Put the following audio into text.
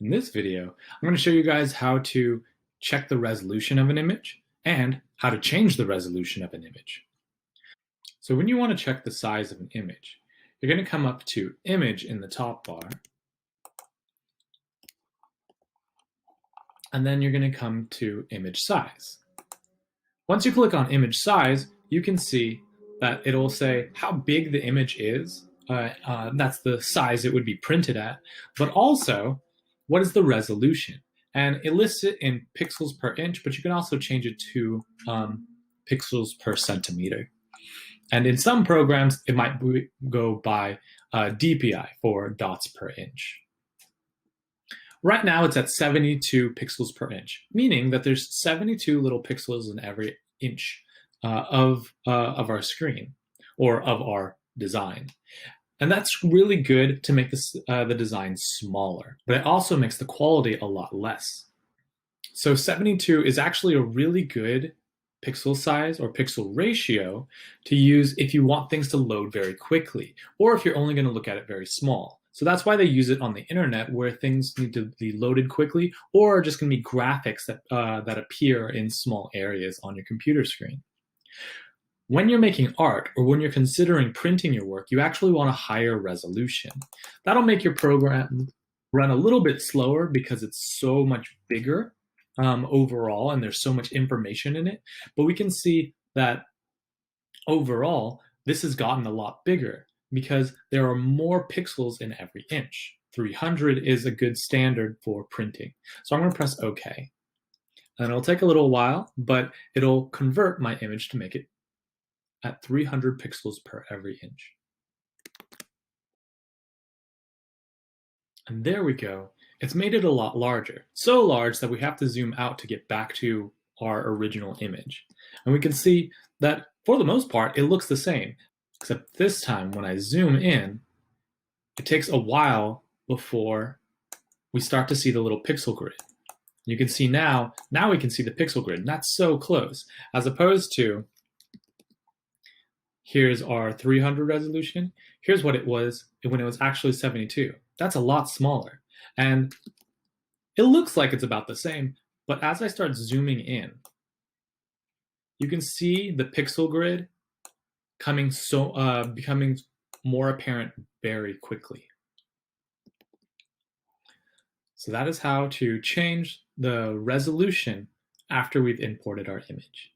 In this video, I'm going to show you guys how to check the resolution of an image and how to change the resolution of an image. So when you want to check the size of an image, you're going to come up to Image in the top bar, and then you're going to come to Image Size. Once you click on Image Size, you can see that it'll say how big the image is. That's the size it would be printed at, but also what is the resolution. And it lists it in pixels per inch, but you can also change it to pixels per centimeter. And in some programs, it might go by DPI for dots per inch. Right now, it's at 72 pixels per inch, meaning that there's 72 little pixels in every inch of our screen or of our design. And that's really good to make the design smaller, but it also makes the quality a lot less. So 72 is actually a really good pixel size or pixel ratio to use if you want things to load very quickly, or if you're only going to look at it very small. So that's why they use it on the internet, where things need to be loaded quickly, or are just going to be graphics that appear in small areas on your computer screen. When you're making art, or when you're considering printing your work, you actually want a higher resolution. That'll make your program run a little bit slower because it's so much bigger overall, and there's so much information in it. But we can see that overall, this has gotten a lot bigger because there are more pixels in every inch. 300 is a good standard for printing. So I'm going to press OK. And it'll take a little while, but it'll convert my image to make it at 300 pixels per every inch. And there we go. It's made it a lot larger. So large that we have to zoom out to get back to our original image. And we can see that for the most part, it looks the same, except this time when I zoom in, it takes a while before we start to see the little pixel grid. You can see now we can see the pixel grid, and that's so close, as opposed to here's our 300 resolution. Here's what it was when it was actually 72. That's a lot smaller. And it looks like it's about the same, but as I start zooming in, you can see the pixel grid becoming more apparent very quickly. So that is how to change the resolution after we've imported our image.